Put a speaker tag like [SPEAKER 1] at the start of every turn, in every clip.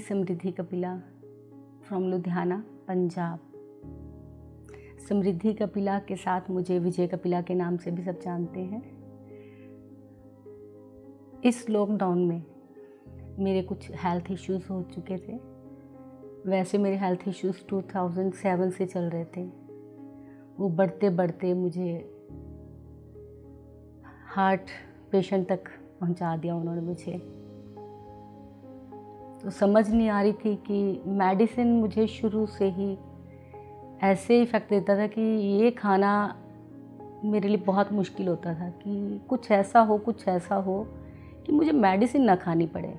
[SPEAKER 1] समृद्धि Kapila from Ludhiana, Punjab. समृद्धि कपिला के साथ मुझे विजय कपिला के नाम से भी सब जानते हैं। इस लॉकडाउन में मेरे कुछ हेल्थ इश्यूज़ हो चुके थे। वैसे मेरे हेल्थ इश्यूज़ 2007 से चल रहे थे। वो बढ़ते बढ़ते मुझे हार्ट पेशेंट तक पहुंचा दिया उन्होंने मुझे। तो समझ नहीं आ रही थी कि मेडिसिन मुझे शुरू से ही ऐसे इफ़ेक्ट देता था कि ये खाना मेरे लिए बहुत मुश्किल होता था कि कुछ ऐसा हो कि मुझे मेडिसिन ना खानी पड़े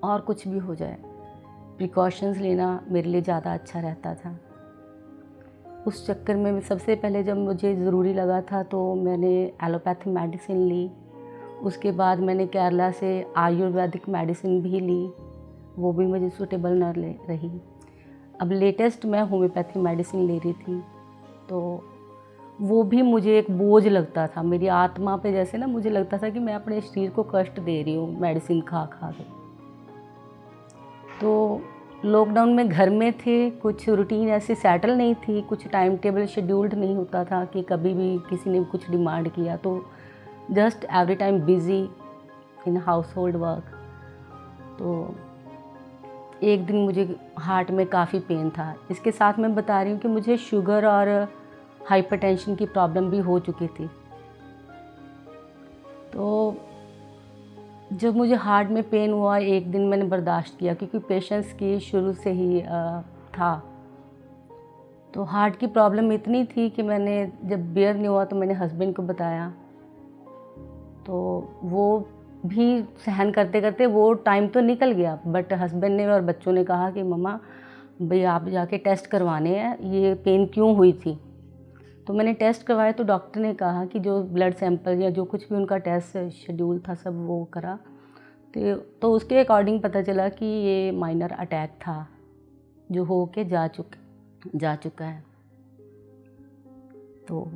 [SPEAKER 1] और कुछ भी हो जाए। प्रिकॉशंस लेना मेरे लिए ज़्यादा अच्छा रहता था। उस चक्कर में सबसे पहले जब मुझे ज़रूरी लगा था तो मैंने एलोपैथी मेडिसिन ली। उसके बाद मैंने केरला से आयुर्वेदिक मेडिसिन भी ली, वो भी मुझे सूटेबल न रही। अब लेटेस्ट मैं होम्योपैथी मेडिसिन ले रही थी, तो वो भी मुझे एक बोझ लगता था मेरी आत्मा पे। जैसे ना मुझे लगता था कि मैं अपने शरीर को कष्ट दे रही हूँ मेडिसिन खा खा के। तो लॉकडाउन में घर में थे, कुछ रूटीन ऐसे सेटल नहीं थी, कुछ टाइम टेबल शेड्यूल्ड नहीं होता था कि कभी भी किसी ने कुछ डिमांड किया तो just every time busy in house hold work. तो एक दिन मुझे हार्ट में काफ़ी पेन था। इसके साथ मैं बता रही हूँ कि मुझे शुगर और हाइपरटेंशन की प्रॉब्लम भी हो चुकी थी। तो जब मुझे हार्ट में पेन हुआ, एक दिन मैंने बर्दाश्त किया क्योंकि पेशेंस की शुरू से ही था। तो हार्ट की प्रॉब्लम इतनी थी कि मैंने जब बेयर नहीं हुआ तो मैंने हस्बैंड को बताया। तो वो भी सहन करते करते वो टाइम तो निकल गया, बट हस्बैंड ने और बच्चों ने कहा कि मम्मा भाई आप जाके टेस्ट करवाने हैं, ये पेन क्यों हुई थी। तो मैंने टेस्ट करवाया तो डॉक्टर ने कहा कि जो ब्लड सैंपल या जो कुछ भी उनका टेस्ट शेड्यूल था सब वो करा। तो उसके अकॉर्डिंग पता चला कि ये माइनर अटैक था जो हो के जा चुका है। तो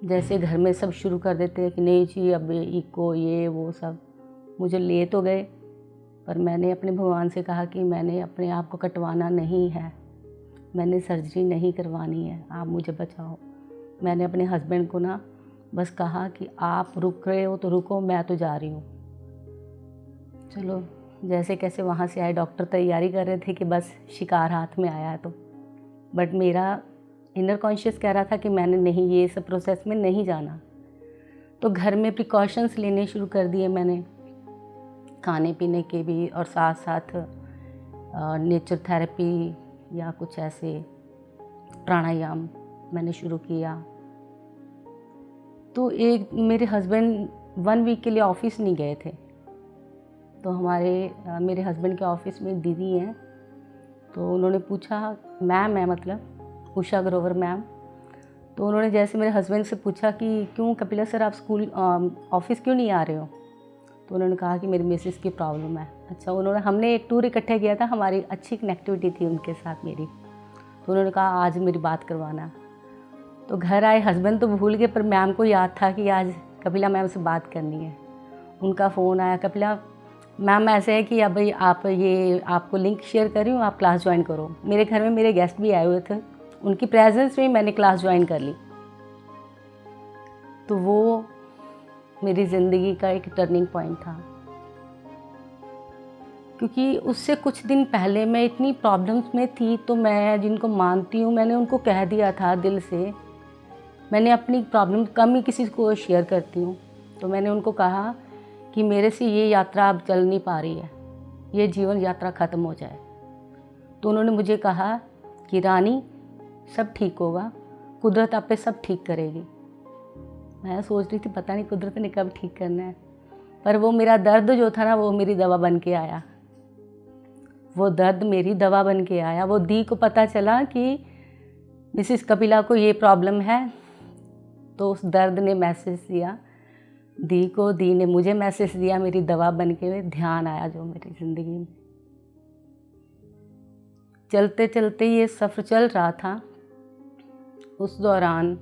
[SPEAKER 1] जैसे घर में सब शुरू कर देते हैं कि नहीं जी अब इको ये वो सब, मुझे ले तो गए, पर मैंने अपने भगवान से कहा कि मैंने अपने आप को कटवाना नहीं है, मैंने सर्जरी नहीं करवानी है, आप मुझे बचाओ। मैंने अपने हस्बैंड को ना बस कहा कि आप रुक रहे हो तो रुको, मैं तो जा रही हूँ। चलो जैसे कैसे वहाँ से आए, डॉक्टर तैयारी कर रहे थे कि बस शिकार हाथ में आया है तो, बट मेरा इनर कॉन्शियस कह रहा था कि मैंने नहीं, ये सब प्रोसेस में नहीं जाना। तो घर में प्रिकॉशंस लेने शुरू कर दिए मैंने, खाने पीने के भी, और साथ साथ नेचर थेरेपी या कुछ ऐसे प्राणायाम मैंने शुरू किया। तो एक मेरे हस्बैंड 1 वीक के लिए ऑफिस नहीं गए थे। तो मेरे हस्बैंड के ऑफिस में दीदी हैं, तो उन्होंने पूछा, मैम है मतलब उषा ग्रोवर मैम। तो उन्होंने जैसे मेरे हस्बैंड से पूछा कि क्यों कपिला सर आप ऑफिस क्यों नहीं आ रहे हो। तो उन्होंने कहा कि मेरी मिसेस की प्रॉब्लम है। अच्छा, हमने एक टूर इकट्ठे किया था, हमारी अच्छी कनेक्टिविटी थी उनके साथ मेरी। तो उन्होंने कहा आज मेरी बात करवाना। तो घर आए, हस्बैंड तो भूल गए, पर मैम को याद था कि आज कपिला मैम से बात करनी है। उनका फ़ोन आया, कपिला मैम ऐसे है कि अब भाई आपको लिंक शेयर कर रही हूँ, आप क्लास ज्वाइन करो। मेरे घर में मेरे गेस्ट भी आए हुए थे, उनकी प्रेजेंस में मैंने क्लास ज्वाइन कर ली। तो वो मेरी ज़िंदगी का एक टर्निंग पॉइंट था, क्योंकि उससे कुछ दिन पहले मैं इतनी प्रॉब्लम्स में थी। तो मैं जिनको मानती हूँ, मैंने उनको कह दिया था दिल से, मैंने अपनी प्रॉब्लम कम ही किसी को शेयर करती हूँ। तो मैंने उनको कहा कि मेरे से ये यात्रा अब चल नहीं पा रही है, ये जीवन यात्रा ख़त्म हो जाए। तो उन्होंने मुझे कहा कि रानी सब ठीक होगा, कुदरत आप पे सब ठीक करेगी। मैं सोच रही थी पता नहीं कुदरत ने कब ठीक करना है, पर वो मेरा दर्द जो था ना वो मेरी दवा बन के आया। वो दर्द मेरी दवा बन के आया। वो दी को पता चला कि मिसिस कपिला को ये प्रॉब्लम है, तो उस दर्द ने मैसेज दिया दी को, दी ने मुझे मैसेज दिया, मेरी दवा बन के ध्यान आया जो मेरी ज़िंदगी में। चलते चलते ये सफ़र चल रहा था। उस दौरान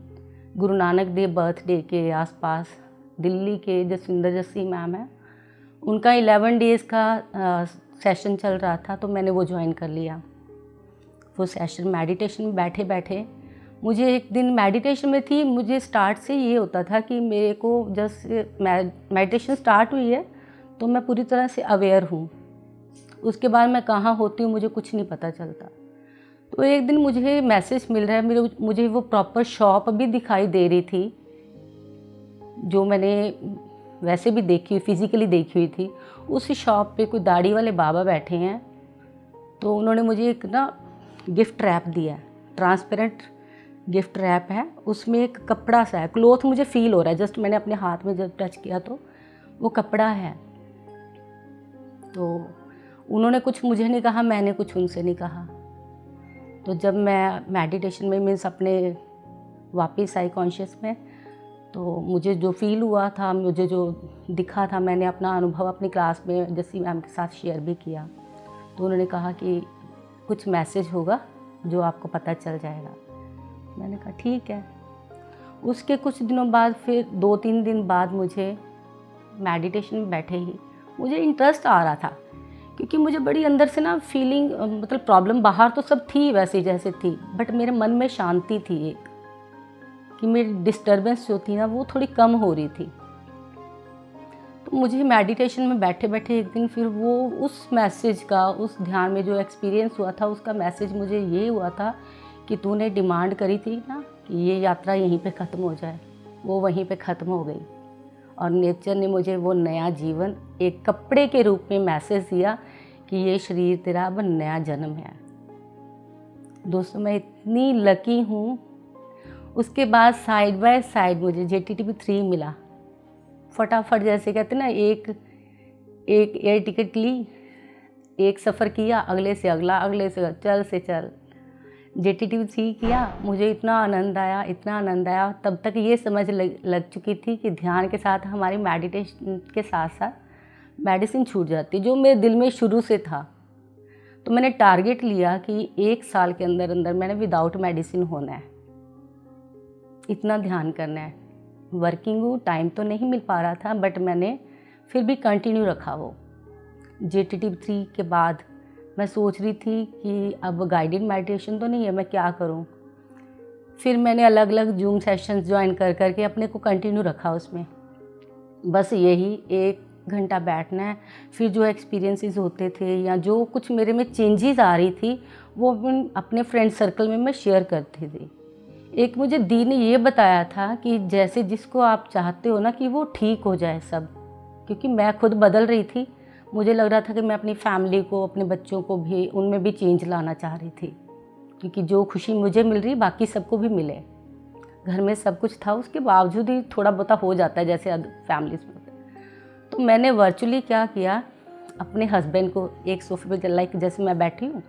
[SPEAKER 1] गुरु नानक देव बर्थडे के आसपास दिल्ली के जसविंदर जस्सी मैम है, उनका 11 डेज़ का सेशन चल रहा था तो मैंने वो ज्वाइन कर लिया। वो सेशन मेडिटेशन में बैठे बैठे मुझे एक दिन मेडिटेशन में थी, मुझे स्टार्ट से ये होता था कि मेरे को जस्ट मेडिटेशन स्टार्ट हुई है तो मैं पूरी तरह से अवेयर हूँ, उसके बाद मैं कहाँ होती हूँ मुझे कुछ नहीं पता चलता। तो एक दिन मुझे मैसेज मिल रहा है, मुझे वो प्रॉपर शॉप भी दिखाई दे रही थी जो मैंने वैसे भी देखी हुई, फिज़िकली देखी हुई थी। उस शॉप पे कोई दाढ़ी वाले बाबा बैठे हैं, तो उन्होंने मुझे एक ना गिफ्ट रैप दिया है, ट्रांसपेरेंट गिफ्ट रैप है, उसमें एक कपड़ा सा है, क्लॉथ मुझे फील हो रहा है, जस्ट मैंने अपने हाथ में जब टच किया तो वो कपड़ा है। तो उन्होंने कुछ मुझे नहीं कहा, मैंने कुछ उनसे नहीं कहा। तो जब मैं मेडिटेशन में मीन्स अपने वापस आई कॉन्शियस में, तो मुझे जो फील हुआ था, मुझे जो दिखा था, मैंने अपना अनुभव अपनी क्लास में जैसी मैम के साथ शेयर भी किया। तो उन्होंने कहा कि कुछ मैसेज होगा जो आपको पता चल जाएगा। मैंने कहा ठीक है। उसके कुछ दिनों बाद, फिर 2-3 दिन बाद मुझे मेडिटेशन में बैठे ही मुझे इंटरेस्ट आ रहा था, क्योंकि मुझे बड़ी अंदर से ना फीलिंग, मतलब प्रॉब्लम बाहर तो सब थी वैसे जैसे थी, बट मेरे मन में शांति थी एक, कि मेरी डिस्टर्बेंस जो थी ना वो थोड़ी कम हो रही थी। तो मुझे मेडिटेशन में बैठे बैठे एक दिन फिर वो उस मैसेज का, उस ध्यान में जो एक्सपीरियंस हुआ था उसका मैसेज मुझे ये हुआ था कि तूने डिमांड करी थी ना कि ये यात्रा यहीं पे ख़त्म हो जाए, वो वहीं पे ख़त्म हो गई। और नेचर ने मुझे वो नया जीवन एक कपड़े के रूप में मैसेज दिया कि ये शरीर तेरा अब नया जन्म है। दोस्तों, मैं इतनी लकी हूँ। उसके बाद साइड बाय साइड मुझे JTTP 3 मिला। फटाफट, जैसे कहते ना, एक एयर टिकट ली, एक सफ़र किया, अगले से अगला, अगले से चल से चल। JTTP 3 किया, मुझे इतना आनंद आया, इतना आनंद आया। तब तक ये समझ लग चुकी थी कि ध्यान के साथ हमारी मेडिटेशन के साथ साथ मेडिसिन छूट जाती है, जो मेरे दिल में शुरू से था। तो मैंने टारगेट लिया कि 1 साल के अंदर अंदर मैंने विदाउट मेडिसिन होना है, इतना ध्यान करना है। वर्किंग हूँ, टाइम तो नहीं मिल पा रहा था, बट मैंने फिर भी कंटिन्यू रखा वो। JTTP 3 के बाद मैं सोच रही थी कि अब गाइडेड मेडिटेशन तो नहीं है, मैं क्या करूं। फिर मैंने अलग अलग जूम सेशंस ज्वाइन कर करके अपने को कंटिन्यू रखा उसमें। बस यही 1 घंटा बैठना है। फिर जो एक्सपीरियंसेस होते थे या जो कुछ मेरे में चेंजेस आ रही थी, वो अपने फ्रेंड सर्कल में मैं शेयर करती थी। एक मुझे दी ने ये बताया था कि जैसे जिसको आप चाहते हो ना कि वो ठीक हो जाए सब, क्योंकि मैं खुद बदल रही थी। मुझे लग रहा था कि मैं अपनी फैमिली को, अपने बच्चों को भी, उनमें भी चेंज लाना चाह रही थी, क्योंकि जो खुशी मुझे मिल रही बाकी सबको भी मिले। घर में सब कुछ था, उसके बावजूद ही थोड़ा बहुत हो जाता है जैसे फैमिलीज में। तो मैंने वर्चुअली क्या किया, अपने हस्बैंड को एक सोफे पे, लाइक जैसे मैं बैठी हूँ,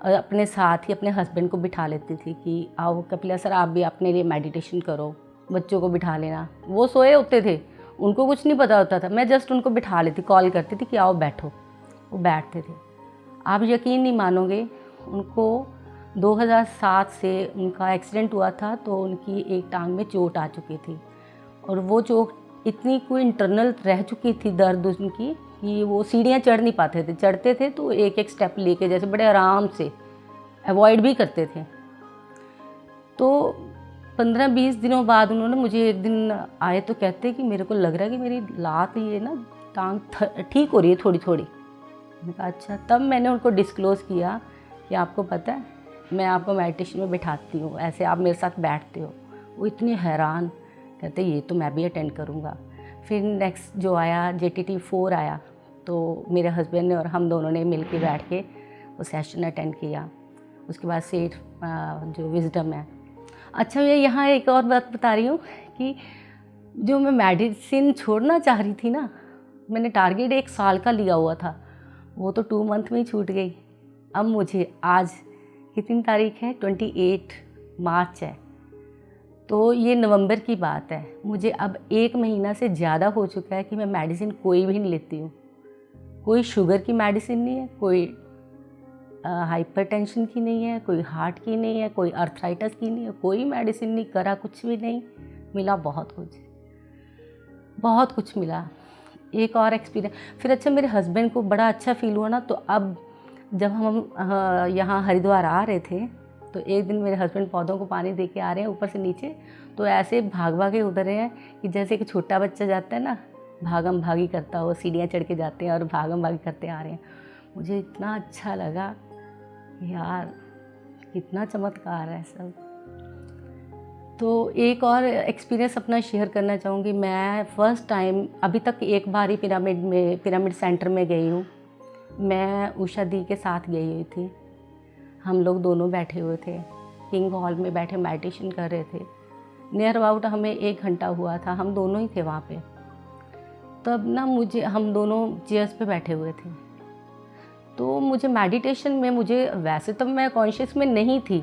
[SPEAKER 1] और अपने साथ ही अपने हस्बैंड को बिठा लेती थी कि आओ कपिला सर, आप भी अपने लिए मेडिटेशन करो। बच्चों को बिठा लेना, वो सोए होते थे, उनको कुछ नहीं पता होता था, मैं जस्ट उनको बिठा लेती, कॉल करती थी कि आओ बैठो, वो बैठते थे। आप यकीन नहीं मानोगे, उनको 2007 से उनका एक्सीडेंट हुआ था, तो उनकी एक टांग में चोट आ चुकी थी, और वो चोट इतनी कोई इंटरनल रह चुकी थी, दर्द उनकी, कि वो सीढ़ियाँ चढ़ नहीं पाते थे। चढ़ते थे तो एक एक स्टेप लेके, जैसे बड़े आराम से, अवॉइड भी करते थे। तो 15-20 दिनों बाद उन्होंने मुझे एक दिन आए तो कहते कि मेरे को लग रहा है कि मेरी लात, ये ना टांग ठीक हो रही है थोड़ी थोड़ी। मैंने कहा अच्छा। तब मैंने उनको डिस्क्लोज़ किया कि आपको पता है, मैं आपको मेडिटेशन में बिठाती हूँ, ऐसे आप मेरे साथ बैठते हो। वो इतने हैरान, कहते ये तो मैं भी अटेंड करूँगा। फिर नेक्स्ट जो आया, JTTP 4 आया, तो मेरे हस्बैंड ने और हम दोनों ने मिल के बैठ के वो सेशन अटेंड किया। उसके बाद सेठ जो विजडम है। अच्छा, मैं यहाँ एक और बात बता रही हूँ कि जो मैं मेडिसिन छोड़ना चाह रही थी ना, मैंने टारगेट 1 साल का लिया हुआ था, वो तो 2 मंथ में ही छूट गई। अब मुझे आज कितनी तारीख है, 28 मार्च है, तो ये नवंबर की बात है। मुझे अब 1 महीना से ज़्यादा हो चुका है कि मैं मेडिसिन कोई भी नहीं लेती हूँ। कोई शुगर की मेडिसिन नहीं है, कोई हाइपरटेंशन की नहीं है, कोई हार्ट की नहीं है, कोई अर्थराइटिस की नहीं है, कोई मेडिसिन नहीं करा, कुछ भी नहीं मिला। बहुत कुछ मिला। एक और एक्सपीरियंस फिर अच्छा मेरे हस्बैंड को बड़ा अच्छा फील हुआ ना, तो अब जब हम यहाँ हरिद्वार आ रहे थे तो एक दिन मेरे हस्बैंड पौधों को पानी दे के आ रहे हैं ऊपर से नीचे, तो ऐसे भाग भाग के उतर रहे हैं कि जैसे कि छोटा बच्चा जाता है ना भागम भागी करता हो, सीढ़ियाँ चढ़ के जाते हैं और भागम भागी करते आ रहे हैं। मुझे इतना अच्छा लगा यार, कितना चमत्कार है सब। तो एक और एक्सपीरियंस अपना शेयर करना चाहूँगी। मैं फ़र्स्ट टाइम अभी तक एक बार ही पिरामिड सेंटर में गई हूँ। मैं उषा दी के साथ गई हुई थी। हम लोग दोनों बैठे हुए थे, किंग हॉल में बैठे मेडिटेशन कर रहे थे। नियर अबाउट हमें 1 घंटा हुआ था, हम दोनों ही थे वहाँ पे। तब ना हम दोनों चेयर्स पे बैठे हुए थे, तो मुझे मेडिटेशन में वैसे तो मैं कॉन्शियस में नहीं थी,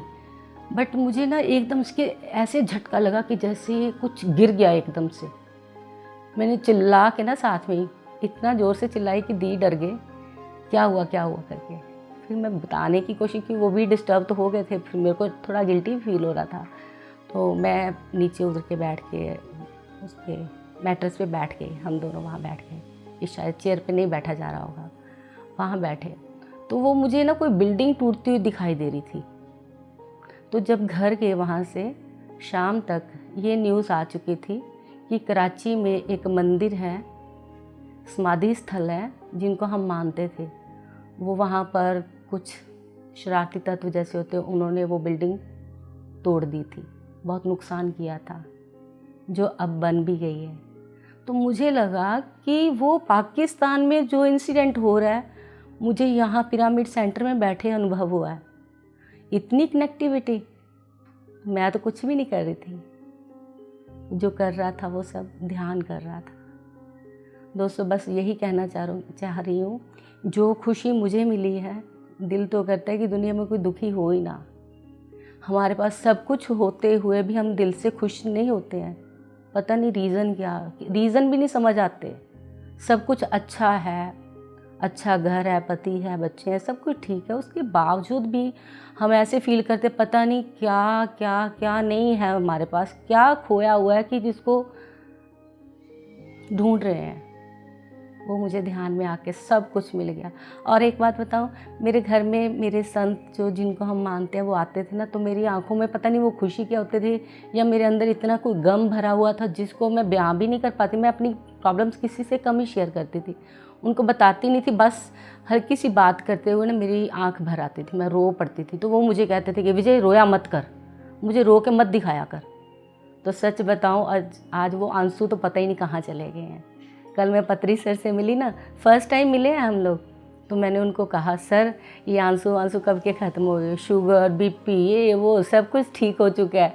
[SPEAKER 1] बट मुझे ना एकदम से ऐसे झटका लगा कि जैसे कुछ गिर गया एकदम से। मैंने चिल्ला के ना साथ में ही इतना ज़ोर से चिल्लाई कि दी डर गए, क्या हुआ करके। फिर मैं बताने की कोशिश की, वो भी डिस्टर्ब तो हो गए थे। फिर मेरे को थोड़ा गिल्टी फील हो रहा था, तो मैं नीचे उतर के बैठ के उस पर मैट्रेस पे बैठ गई। हम दोनों वहाँ बैठ गए, इस शायद चेयर पे नहीं बैठा जा रहा होगा, वहाँ बैठे। तो वो मुझे ना कोई बिल्डिंग टूटती हुई दिखाई दे रही थी। तो जब घर गए वहाँ से, शाम तक ये न्यूज़ आ चुकी थी कि कराची में एक मंदिर है, समाधि स्थल है जिनको हम मानते थे, वो वहाँ पर कुछ शरारती तत्व जैसे होते हैं, उन्होंने वो बिल्डिंग तोड़ दी थी, बहुत नुकसान किया था, जो अब बन भी गई है। तो मुझे लगा कि वो पाकिस्तान में जो इंसिडेंट हो रहा है, मुझे यहाँ पिरामिड सेंटर में बैठे अनुभव हुआ है। इतनी कनेक्टिविटी, मैं तो कुछ भी नहीं कर रही थी, जो कर रहा था वो सब ध्यान कर रहा था। दोस्तों बस यही कहना चाह रही हूँ, जो खुशी मुझे मिली है, दिल तो करता है कि दुनिया में कोई दुखी हो ही ना। हमारे पास सब कुछ होते हुए भी हम दिल से खुश नहीं होते हैं, पता नहीं रीज़न क्या, रीज़न भी नहीं समझ आते। सब कुछ अच्छा है, अच्छा घर है, पति है, बच्चे हैं, सब कुछ ठीक है, उसके बावजूद भी हम ऐसे फील करते पता नहीं क्या क्या क्या नहीं है हमारे पास, क्या खोया हुआ है कि जिसको ढूंढ रहे हैं। वो मुझे ध्यान में आके सब कुछ मिल गया। और एक बात बताऊं, मेरे घर में मेरे संत जो जिनको हम मानते हैं वो आते थे ना, तो मेरी आंखों में पता नहीं वो खुशी क्या होते थे, या मेरे अंदर इतना कोई गम भरा हुआ था जिसको मैं बयां भी नहीं कर पाती। मैं अपनी प्रॉब्लम्स किसी से कम ही शेयर करती थी, उनको बताती नहीं थी। बस हल्की सी बात करते हुए ना मेरी आँख भर आती थी, मैं रो पड़ती थी। तो वो मुझे कहते थे कि विजय रोया मत कर, मुझे रो के मत दिखाया कर। तो सच बताऊँ, आज वो आंसू तो पता ही नहीं कहाँ चले गए हैं। कल मैं पत्री सर से मिली ना, फर्स्ट टाइम मिले हैं हम लोग, तो मैंने उनको कहा सर ये आंसू कब के ख़त्म हो गए, शुगर बीपी ये वो सब कुछ ठीक हो चुका है,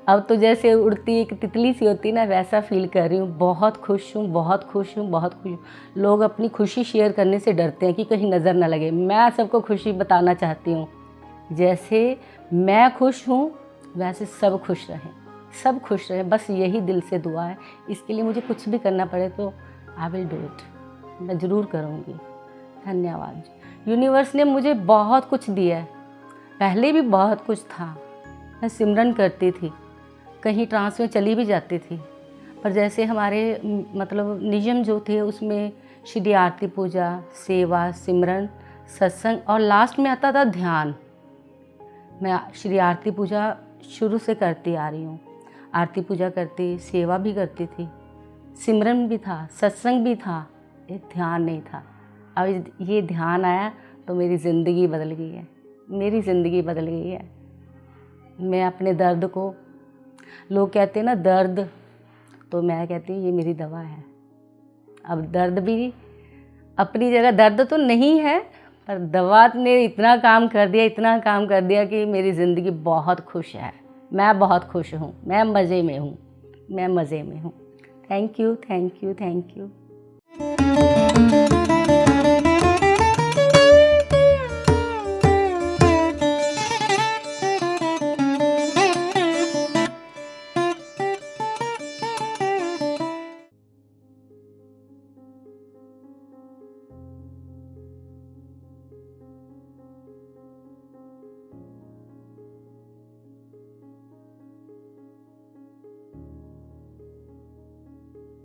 [SPEAKER 1] अब तो जैसे उड़ती एक तितली सी होती ना, वैसा फील कर रही हूँ। बहुत खुश हूँ, बहुत खुश हूँ, बहुत खुश हूँ। लोग अपनी खुशी शेयर करने से डरते हैं कि कहीं नज़र ना लगे। मैं सबको खुशी बताना चाहती हूँ, जैसे मैं खुश हूँ वैसे सब खुश रहें, सब खुश रहें, बस यही दिल से दुआ है। इसके लिए मुझे कुछ भी करना पड़े तो आई विल डू इट, मैं ज़रूर करूँगी। धन्यवाद। यूनिवर्स ने मुझे बहुत कुछ दिया है, पहले भी बहुत कुछ था। मैं सिमरन करती थी, कहीं ट्रांस में चली भी जाती थी, पर जैसे हमारे मतलब नियम जो थे उसमें श्री आरती पूजा, सेवा, सिमरन, सत्संग और लास्ट में आता था ध्यान। मैं श्री आरती पूजा शुरू से करती आ रही हूँ, आरती पूजा करती, सेवा भी करती थी, सिमरन भी था, सत्संग भी था, एक ध्यान नहीं था। अब ये ध्यान आया तो मेरी ज़िंदगी बदल गई है, मेरी ज़िंदगी बदल गई है। मैं अपने दर्द को, लोग कहते हैं ना दर्द, तो मैं कहती हूँ ये मेरी दवा है। अब दर्द भी अपनी जगह, दर्द तो नहीं है, पर दवा ने इतना काम कर दिया, इतना काम कर दिया कि मेरी ज़िंदगी बहुत खुश है। मैं बहुत खुश हूँ, मैं मज़े में हूँ, मैं मज़े में हूँ। Thank you, thank you, thank you.